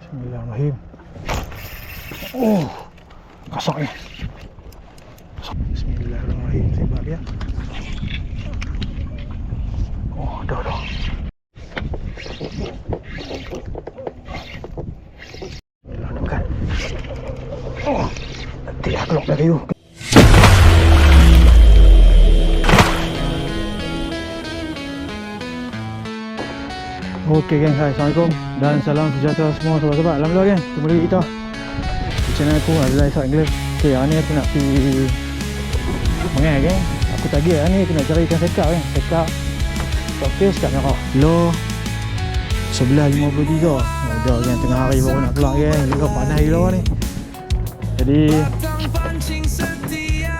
Bismillahirrahmanirrahim. Oh, kasar ni. Bismillahirrahmanirrahim. Sebab dia. Oh, dah. Dah dekat. Oh, nanti aku lock dah kayu. Okey geng, hai, Assalamualaikum dan salam sejahtera semua sahabat-sahabat. Alhamdulillah geng, kembali lagi kita di channel aku Azizah Ishak English. Okey, hari ni aku nak pergi Mengai geng. Aku tagih hari ni aku nak cari ikan sekap geng. Sekap Okey, sekap merah kilo 11.53. Dah geng, tengah hari baru nak keluar geng. Juga panas gila ni. Jadi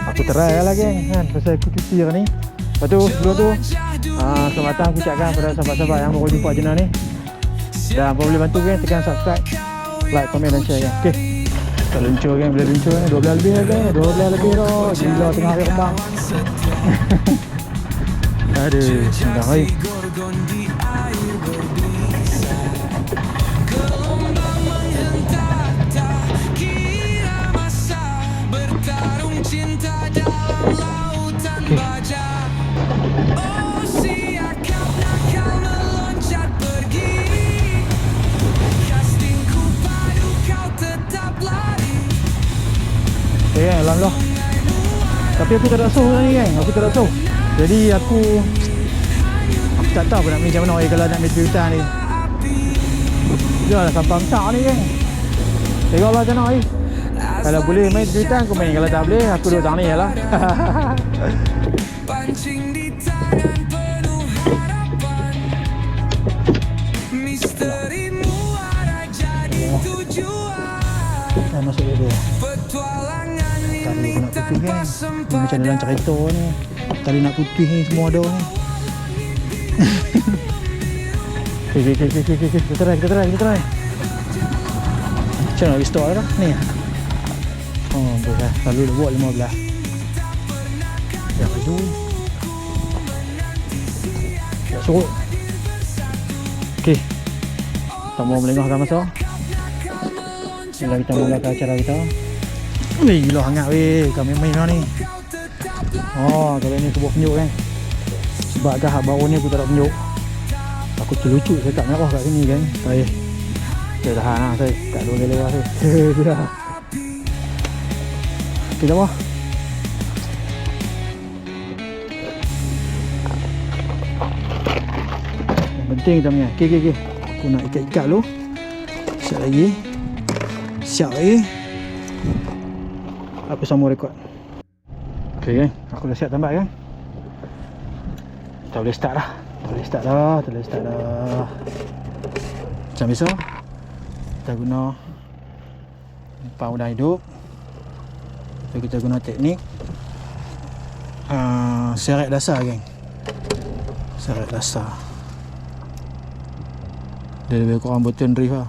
aku try lah geng kan, pasal aku cuti hari ni. Lepas tu sebelum tu selamat datang aku ucapkan kepada sahabat-sahabat yang baru jumpa channel ni. Dan apa boleh bantu geng, tekan subscribe, like, komen dan share geng. Okey. Tak luncur geng, bila luncur ni 12 lebih lah geng. 12 lebih dah. Gila tengah hari kembang. Aduh, senang hari. Okay, alhamdulillah. Tapi aku tak ada soh ni geng. Aku tak ada soh. Jadi aku tak tahu aku nak main macam mana kalau nak main hutan ni. Dah lah sampang tak ni geng. Tengoklah macam mana ni. Kalau boleh main hutan aku main. Kalau tak boleh aku duduk tang ni je lah. Dah masuk dulu. Tali aku nak putih geng. Ni macam dalam cerita ni. Tali nak putih ni semua ada ni. Okay. Kita try. Macam nak restore lah ni. Oh boleh. Lalu dia buat 15. Dah baju. Dah surut. Okay. Tak mau melengahkan masa. Bila kita mula ke acara kita. Weh, gila hangat weh. Kami main lah ni. Oh, kalau ni aku buat penjuk kan. Sebab dah baru ni aku tak ada penjuk. Aku terlucu saya tak merah kat sini kan. Saya tahan lah. Saya tak boleh lewat tu. Sudah. Okay, dah apa? Yang penting kita punya. Okay. Aku nak ikat-ikat dulu. Siap lagi. Apa sama rekod. Ok kan, aku dah siap tambah kan. Tak boleh start dah. Macam biasa kita guna umpan udang hidup. So, kita guna teknik seret dasar geng. Seret dasar. Dia lebih kurang button drift lah.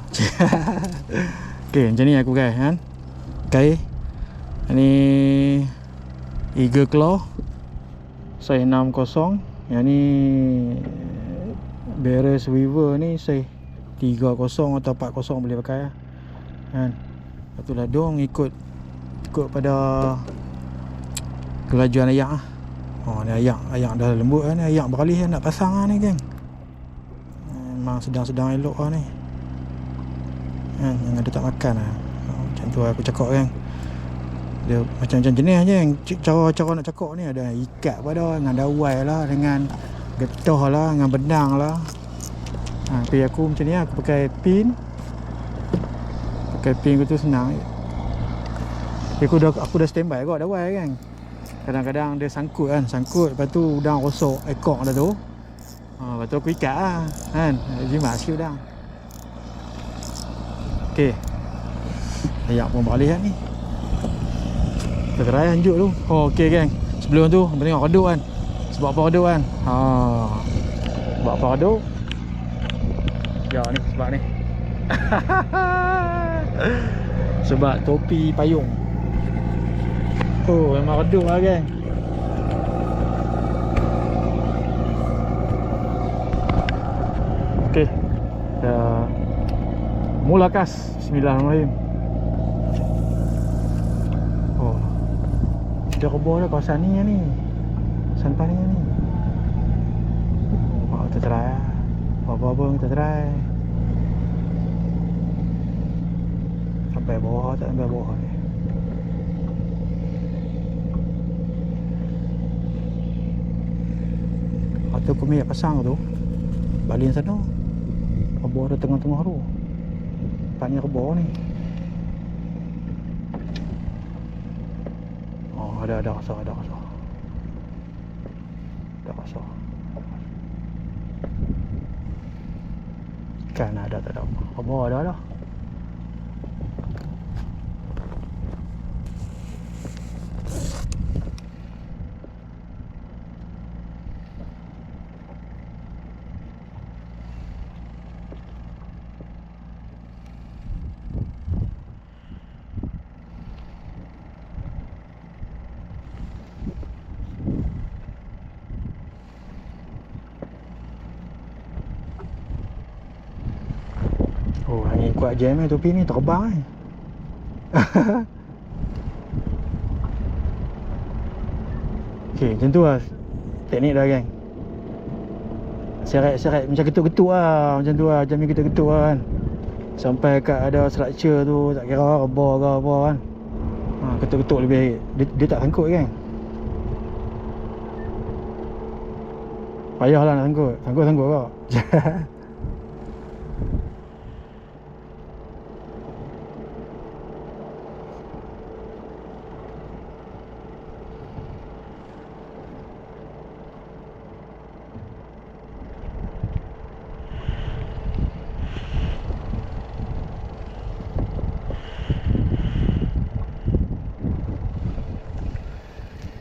Ok, macam ni aku pakai kan. Okay. Ini Eagle Claw size 60. Yang ni Barrel Weaver ni size 30 atau 40 boleh pakai lah. Kan. Lepas tu ladung ikut pada kelajuan ayak lah. Oh ni ayak dah lembut kan. Ayak beralih nak pasang lah ni geng. Memang sedang-sedang elok lah ni. Kan, yang ada tak makan lah. Macam tu aku cakap kan. Dia macam-macam jenis je. Cara nak cakap ni ada ikat pada dengan dawai lah, dengan getah lah, dengan benang lah. Tapi aku macam ni lah, aku pakai pin. Pakai pin aku tu senang. Aku dah standby kot dawai kan. Kadang-kadang dia sangkut kan. Lepas tu udang rosak ekor dah tu. Lepas tu aku ikat lah kan. Jimat sikit udang. Ok. Ayak pun beralih kan ni. Kita try lanjut tu. Oh ok geng. Sebelum tu kita tengok redup kan. Sebab apa redup kan. Sebab apa redup. Ya ni sebab ni. Sebab topi payung. Oh memang redup lah geng. Ok. Dah Mula kas. Bismillahirrahmanirrahim. Oh, dia kebor dah kawasan ni ni. Kawasan Pani ni. Oh, kita try lah. Apa-apa kita try. Sampai bawah tak sampai bawah ni. Atau kami pasang tu balik sana. Kebor ada tengah-tengah tu. Tempatnya kebor ni. Oh, ada kasar. Ada kasar. Ikan ada tak ada. Kebor ada dah. Oh, angin kuat jam topi ni terbang ni. Okey, macam tu lah teknik dah geng. Seret-seret macam ketuk-ketuk lah. Macam tu lah, jam ni ketuk-ketuk lah kan. Sampai kat ada structure tu, tak kira rebah ke apa kan. Ketuk-ketuk lebih dia tak sangkut geng. Payahlah nak sangkut. Sangkut kau.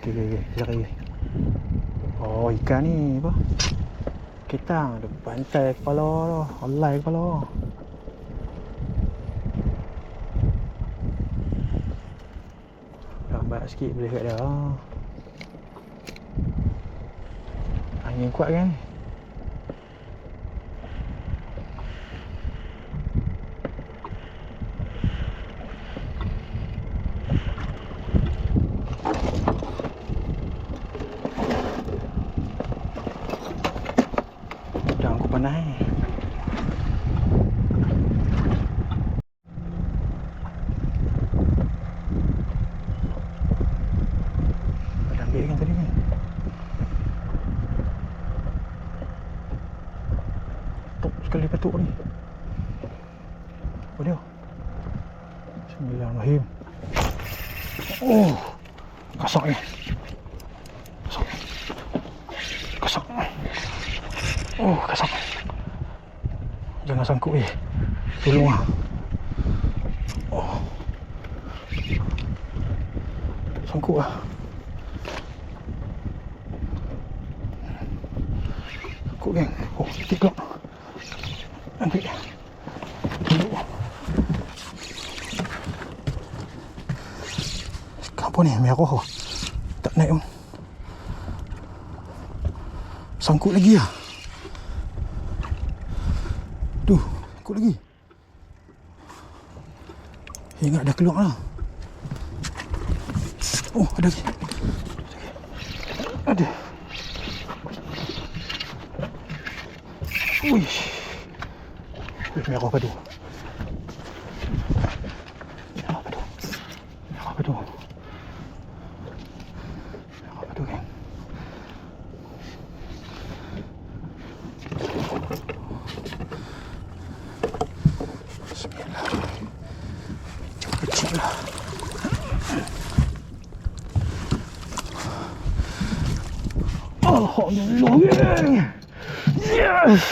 Okey, sekejap lagi. Oh, ikan ni apa? Ketang, ada pantai kepala tu, olai kepala. Lambat sikit boleh kat dia. Angin kuat kan? Panas ni. Ada ambil kan tadi ni. Tok sekali patuk ni. Oh dia. Bismillahirrahmanirrahim. Oh, kasar ni. Kasar. Oh, kasar. Jangan sangkut tolong lah. Oh, sangkut lah. Sangkut geng. Oh, titik pula. Ambil. Apa ni merah tak naik pun. Sangkut lagi lah. Tuh, sangkut lagi. Ingat dah keluar lah. Oh, ada lagi. Ada. Uish. Merah padu. Merah padu. Merah padu. Merah padu kan. Alhamdulillah. Yes.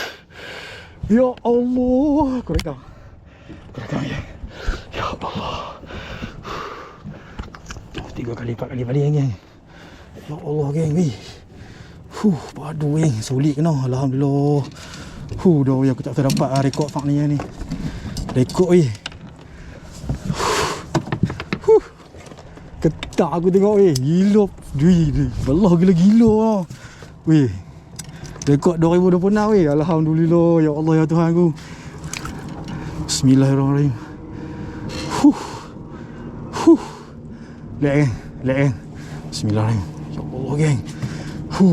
Ya Allah. Korang ya. Ya Allah. 3 kali 4 kali balik geng. Ya Allah geng. Padu geng. Sulit kena. Alhamdulillah. Dah aku tak dapat rekod fak ni ni. Rekod ketak aku tengok gila. Belah gila-gila lah. Rekod 2026 Alhamdulillah. Ya Allah ya Tuhan aku. Bismillahirrahmanirrahim. Huh. Huh. Lek geng. Bismillahirrahmanirrahim. Ya Allah geng.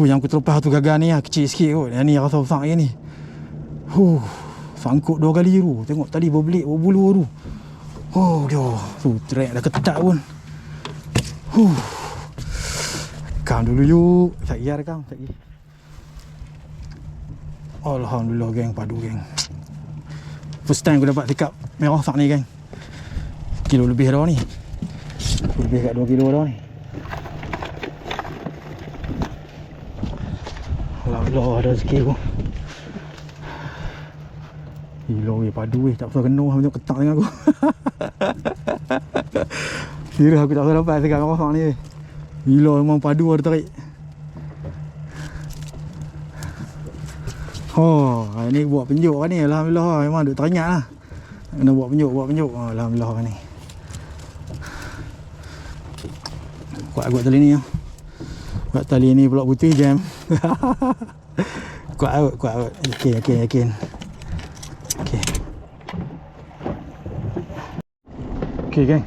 Yang aku terlepas tu gagal ni lah, kecil sikit kot. Yang ni rasa besar lagi ni. Sangkut 2 kali tu. Tengok tadi berbelik berbulu tu. Dia tu track dah ketat pun. Rekam dulu yuk. Sekejap lagi rekam. Alhamdulillah geng, padu geng. First time aku dapat sikap merah sak ni geng. Kilo lebih dah ni. Lebih kat 2 kilo dah ni. Alhamdulillah ada rezeki pun. Gila weh, padu weh. Tak pasal kena macam ketak dengan aku. Kira aku tak pasal dapat sikap merah sak ni weh. Gila memang padu ada tarik. Ni buat penjuk kan ni. Alhamdulillah memang duk teringat lah. Kena buat penjuk. Alhamdulillah kan ni. Kuat tali ni. Kuat tali ni pulak putih jam. Kuat. Yakin. Okey geng.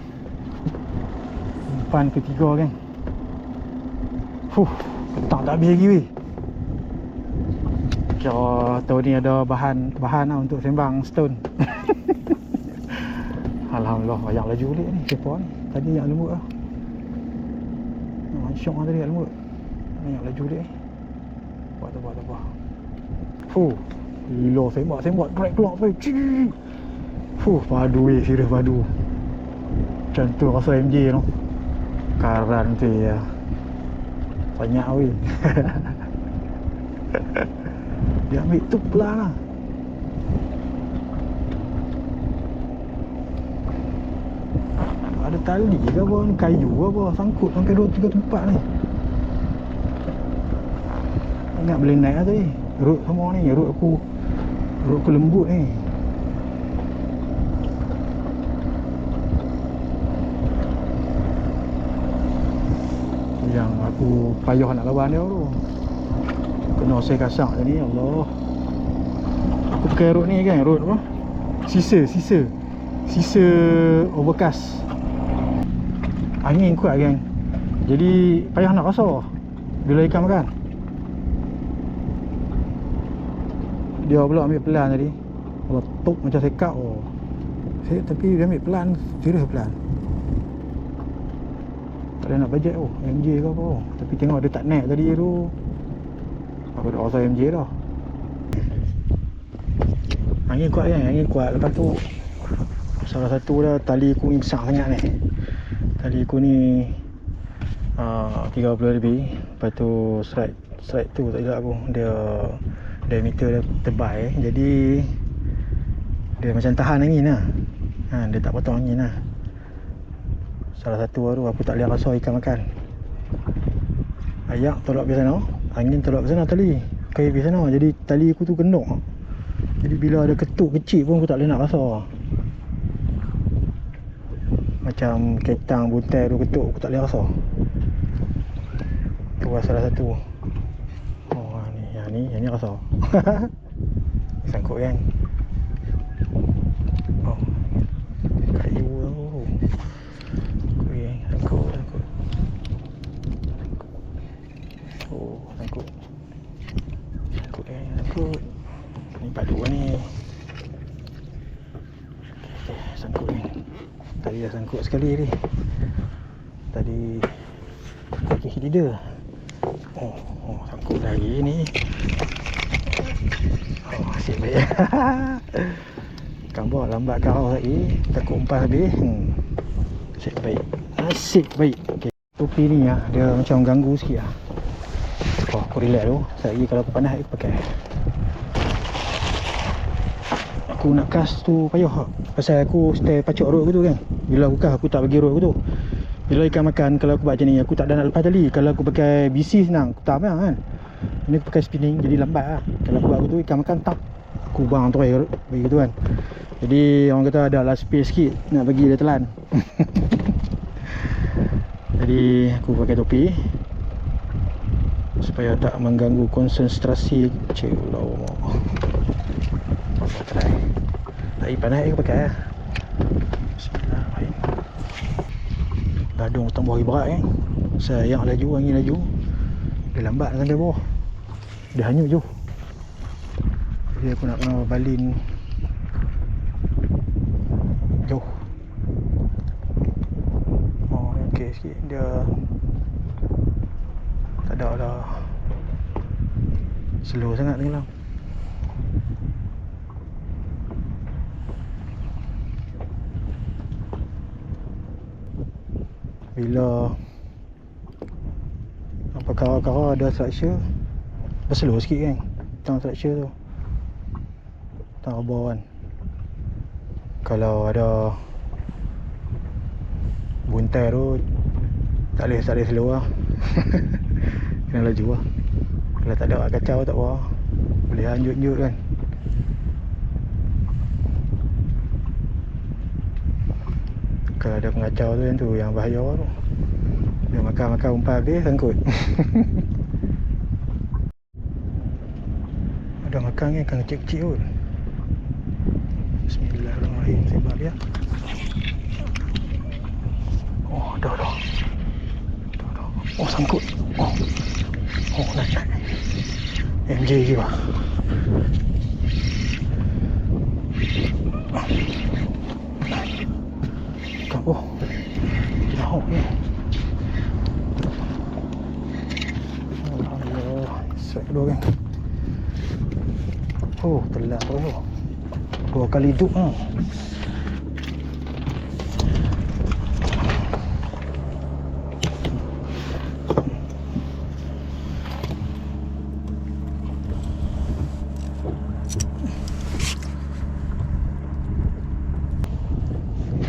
Umpan ketiga geng. Ketak tak habis lagi weh. Kira tahun ni ada bahan lah untuk sembang stone. Alhamdulillah banyak laju ulit ni. Siapa ni? Tadi yang lembut lah. Syok lah tadi yang lembut. Banyak laju ulit ni. Tak apa. Gila sembak. Drag keluar tu. Padu weh. Serius padu. Macam tu rasa MJ tu. Karan tu ya. Banyak weh. Dia ambil tu pula lah. Ada tali ke apa, kayu ke apa, sangkut sampai 2-3 tempat ni. Ingat boleh naik lah tadi. Rod semua ni, rod aku lembut ni. Yang aku payah nak lawan dia tu. Kena saya kasak je ni, Allah. Aku pakai rod ni kan, rod apa? Sisa overcast. Angin kuat kan. Jadi payah nak rasa bila ikan makan. Dia pula ambil pelan tadi. Kalau tok macam sekap tapi dia ambil pelan, serius pelan. Tak ada nak bajet MJ ke apa. Tapi tengok dia tak naik tadi tu. Aku dah rasa MJ dah. Angin kuat kan, angin kuat. Lepas tu salah satu dah tali aku ni besar sangat ni. Tali aku ni 30 lebih. Lepas tu strike tu tak silap aku, dia diameter dia tebal jadi dia macam tahan angin lah. Dia tak potong angin lah. Salah satu tu aku tak boleh rasa ikan makan. Ayak tolak pergi sana, angin tolak pergi sana, tali kayu pergi sana. Jadi tali aku tu kenduk. Jadi bila ada ketuk kecil pun aku tak boleh nak rasa. Macam ketang buntai tu ketuk aku tak boleh rasa. Tu salah satu. Yang ni rasa. Sangkut kan. Kayu tu. Sangkut. Sangkut. Ni padu ni. Sangkut ni. Tadi dah sangkut sekali ni. Tadi kaki leader. Sangkut lagi ni. Asyik baik. Gambar lambat kau lagi. Takut umpan habis. Asyik baik. Okay. Topi ni dia macam ganggu sikit lah. Aku relax tu. Lagi kalau aku panas aku pakai. Aku nak cast tu payah. Pasal aku stay pacok rod aku tu kan. Bila aku cast aku tak bagi rod aku tu. Bila ikan makan, kalau aku buat macam ni, aku tak ada nak lepas tali. Kalau aku pakai BC senang, aku tak apa kan. Ini aku pakai spinning, jadi lambat lah. Kalau aku buat aku tu, ikan makan tak, aku bang terus begitu kan. Jadi orang kata ada lah space sikit nak bagi dia telan. Jadi aku pakai topi supaya tak mengganggu konsentrasi. Try. Lagi panas aku pakai lah. Bismillahirrahmanirrahim. Gadung tambah lagi berat kan. Sayang laju, angin laju. Dia lambat nak sampai bawah. Dia hanyut je. Jadi aku nak kena balin jauh. Oh, okey sikit. Dia tak ada lah slow sangat tenggelam. Bila perkara-perkara ada structure, berslow sikit kan tang structure tu, tang rebah kan. Kalau ada buntai tu tak boleh slow lah. Kena laju lah. Kalau tak ada kacau tak apa, boleh lanjut-lanjut kan. Kalau ada pengacau tu yang yang bahaya tu. Dia makan umpan habis sangkut. Ada makan kan, ikan kecil-kecil kot. Bismillahirrahmanirrahim. Sembah dia. Oh, dah. Oh, sangkut. Oh, naik. MJ je lah. Oh, jauh ni. Alhamdulillah. Set kedua kan. Oh, telat tu. 2 kali hidup lah.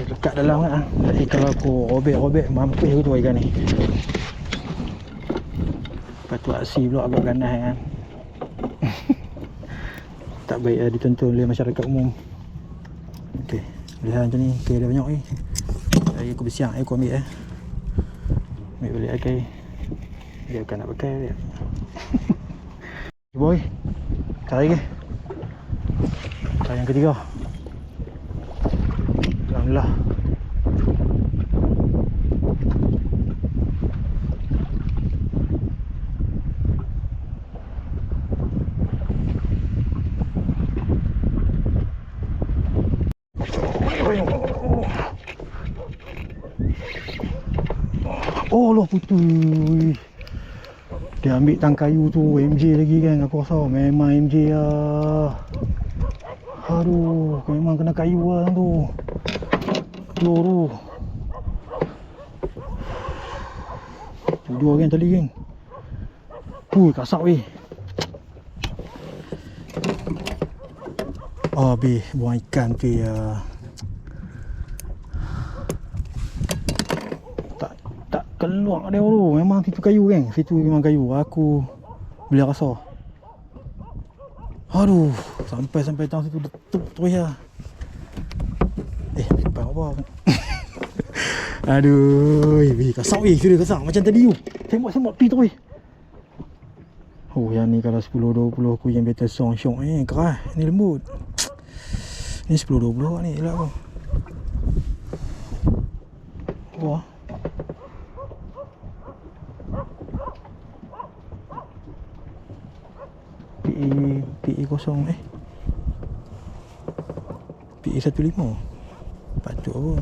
Dekat dalam kan. Jadi kalau aku robek mampus aku tu ikan ni. Lepas tu aksi pula agak ganas kan. Tak baik lah ditonton oleh masyarakat umum. Okey, lihat macam ni. Okey, dah banyak ni. Jadi aku bersiang aku ambil ambil balik air. Dia akan nak pakai dia. Boy, cari ke? Cari yang ketiga. Alhamdulillah. Oh lah putui. Dia ambil tang kayu tu MJ lagi kan. Aku rasa memang MJ lah. Aduh, memang kena kayu lah tu. Peluru tu dua kan tadi kan. Kasar weh. Habis buang ikan tu ya. Tak keluar dia tu. Memang situ kayu kan. Situ memang kayu. Aku boleh rasa. Aduh, sampai tang situ terus ya. Sampai apa? Aduh, kasar weh. Sudah kasar macam tadi tu. Sembok pi tu weh. Oh, yang ni kalau 10-20 aku yang better syok keras. Ni lembut. Ni 10-20 ni elak aku. Wah. PE kosong PE 15. Patut pun.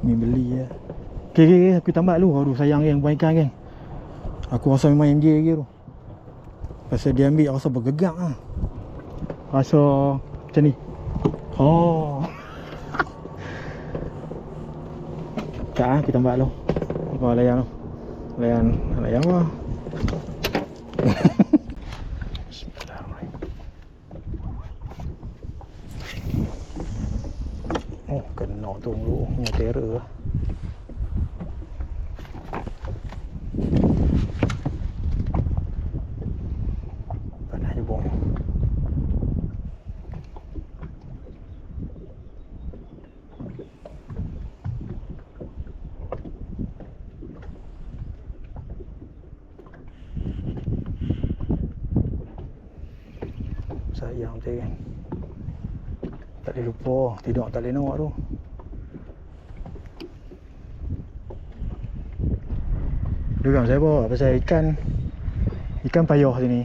Ni beli ya. Okey, aku tambah dulu. Aduh, sayang yang buang ikan kan. Aku rasa memang MJ lagi tu. Pasal dia ambil rasa bergegak lah. Rasa macam ni. Oh. Tak kita tambah dulu. Apa layan tu? Layan apa? Bismillahirrahmanirrahim. Oh, kena tu dulu. Punya terror lah. Panas je bong. Sayang tu kan. Tak boleh lupa. Tidur tak boleh nak tu. Geram saya apa? Pasal ikan payah sini.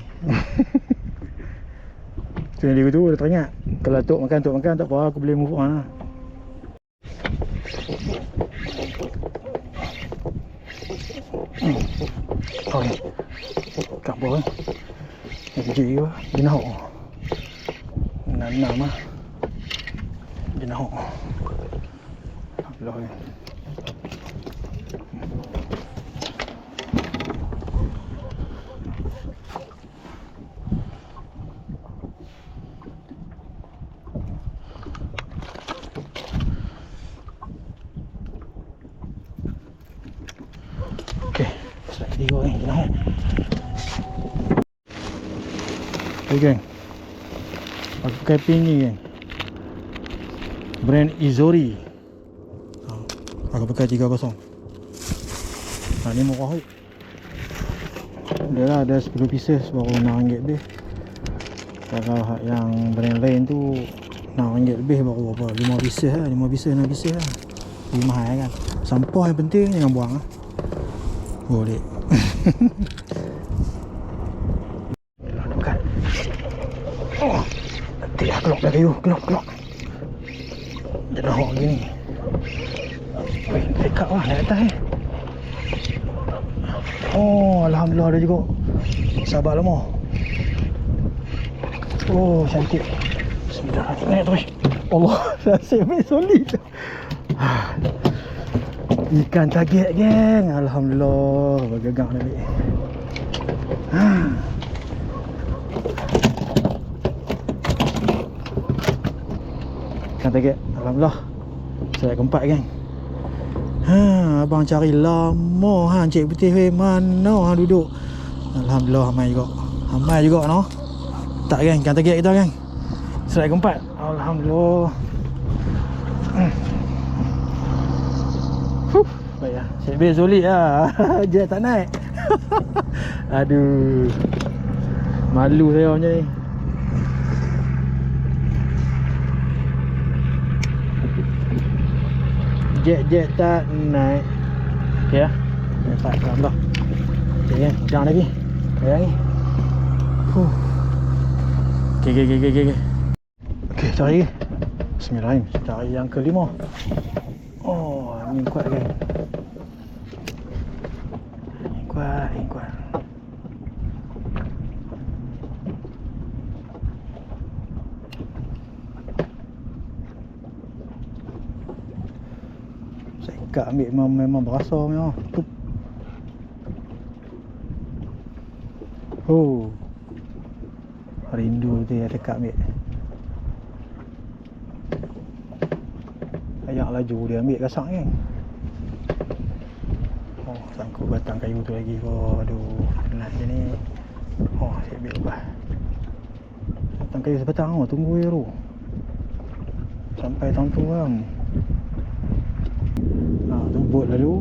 Tu yang dia tu dah teringat. Kalau tok makan tak apa, aku boleh move on lah. Oh ni. Kat bawah. Ni kecil ke? Dia nak. Enam lah. Dia nak. Allah ni. Tengok ni, tengok. Okay geng, aku pakai pin ni geng, brand Izori. Aku pakai 30. Ni murah. Dia lah ada 10 pieces baru RM6 lebih. Kalau yang brand lain tu RM6 lebih baru apa 5 pieces lah, 5 pieces 6 pieces lah. Lebih mahal kan. Sampah yang penting jangan buang lah. Boleh. Nak makan. Oh, nanti lah kelok dah kayu. Kelok. Dia dah hok gini. Weh, dekat lah naik atas Oh, Alhamdulillah ada juga. Sabar lama. Oh, cantik. Bismillahirrahmanirrahim. Naik terus. Allah, nasib baik solid. Ikan target geng. Alhamdulillah. Bergagak nak ambil. Ikan target. Alhamdulillah. Saya keempat geng. Abang cari lama. Encik Putih weh mana duduk. Alhamdulillah Ramai juga no. Tak geng, ikan target kita geng. Saya keempat. Alhamdulillah. Baiklah, Cik Bil solid lah. Jet tak naik. Aduh, malu saya macam ni. Jet tak naik. Okay lah. Nampak Alhamdulillah. Okay kan, jangan lagi. Bayang ni. Okay. Okay, cari lagi. Bismillahirrahmanirrahim. Cari yang kelima. Oh, ni kuat kan. Kuat. Saya ikat ambil memang berasa memang. Tup. Oh. Rindu tu yang dekat ambil. Ayak laju dia ambil kasak kan. Oh, sangkut batang kayu tu lagi. Oh, aduh, penat je ni. Oh, saya ambil ubah. Batang kayu sebatang oh, tunggu je tu. Sampai tahun tu kan. Tu bot lalu.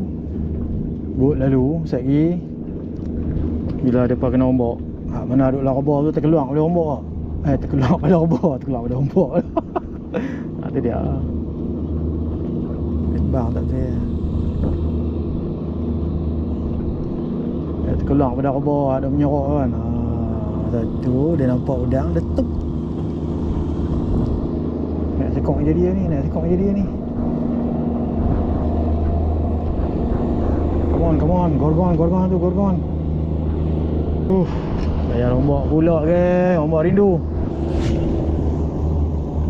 Sekejap lagi bila depa kena ombak. Mana duk larabah tu terkeluar oleh ombak. Terkeluar pada ombak. Tu dia. Bang tak saya. Terkeluar pada rabah ada menyorok kan. Satu dia nampak udang letup. Nak sekok je dia ni. Come on, gorgon. Bayar ombak pula ke, ombak rindu.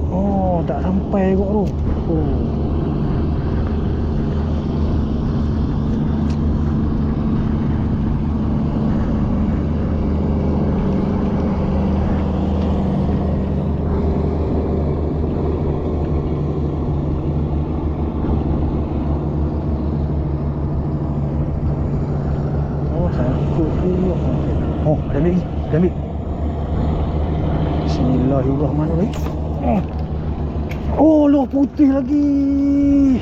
Oh, tak sampai kot tu. Oh, ada ambil. Bismillahirrahmanirrahim. Oh, loh putih lagi.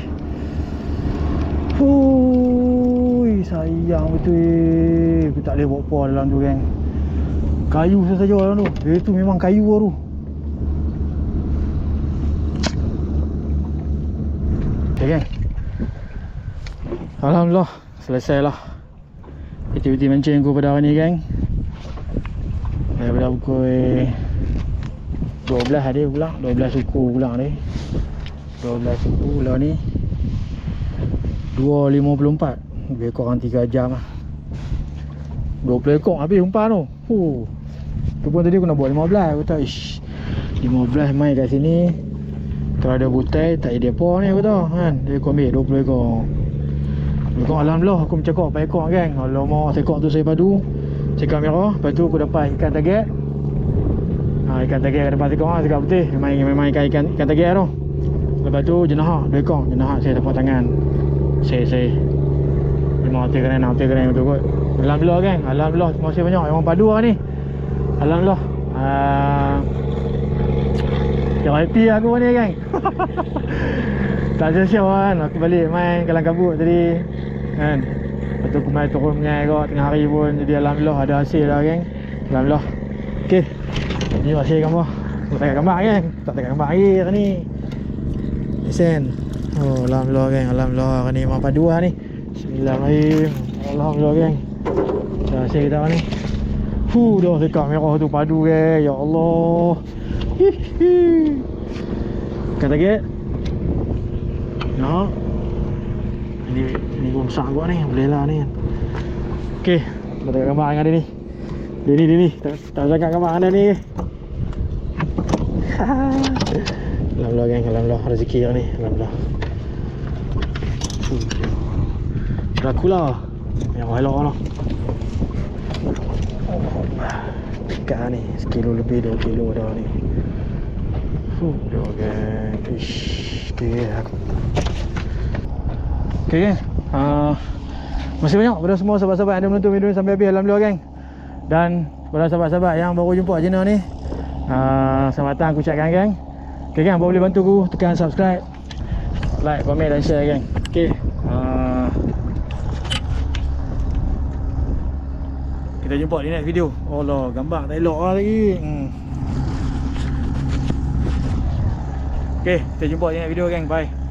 Hui, sayang betul. Aku tak boleh bawa apa dalam tu kan. Kayu saja dalam tu. Dia tu memang kayu tu. Okay geng, alhamdulillah selesai lah aktiviti mancing aku pada hari ni geng. Daripada pukul 12 hari pula, 12 suku pula ni, 12 suku pula ni 2.54, lebih kurang 3 jam lah. 20 ekor habis umpan tu. Tu pun tadi aku nak buat 15. Aku tahu ish, 15 main kat sini, kalau ada butai tak ada depa ni aku tahu kan. Dia aku ambil 20 ekor. Alhamdulillah aku mencakap 8 ekor geng. Alamak, sekor tu saya padu cakap merah. Lepas tu aku dapat ikan target. Ikan target kat depan sekor cakap putih. Memang ikan target tu. Lepas tu jenahak 2 ekor. Jenahak saya tepuk tangan. Saya memang hotel keren betul kot. Alhamdulillah geng. Alhamdulillah, terima kasih banyak orang padu lah ni. Alhamdulillah. Yang happy aku ni geng. Tak siap kan. Aku balik main Kalang Kabut tadi kan. Lepas tu aku main turun mengai kot tengah hari pun. Jadi alhamdulillah ada hasil lah geng. Alhamdulillah. Okay, ni hasil gambar. Aku tengok gambar geng. Tak tengok gambar air ni. Lesen. Oh alhamdulillah geng. Alhamdulillah hari ni memang padu lah ni. Bismillahirrahmanirrahim. Alhamdulillah geng. Dah hasil kita ni. Dah sekak merah tu padu geng. Ya Allah. Hihi. Kata get. No. Ini gua besar gua ni, boleh lah ni. Okey, kita tengok gambar dengan dia ni. Dia ni. Tak cakap gambar dengan dia ni. Alhamdulillah geng, alhamdulillah rezeki ni, alhamdulillah. Dracula. Yang elok lah. Ikan ni, sekilo lebih 2 kilo dah ni. Dah geng. Ish, okey aku. Okay geng, masih banyak kepada semua sahabat-sahabat yang ada menonton video ni sampai habis. Alhamdulillah geng. Dan kepada sahabat-sahabat yang baru jumpa channel ni, selamat datang aku ucapkan geng. Okay geng, boleh bantu aku tekan subscribe, like, komen dan share geng. Okay, kita jumpa di next video. Allah, gambar tak elok lah lagi. Okay, kita jumpa di next video geng. Bye.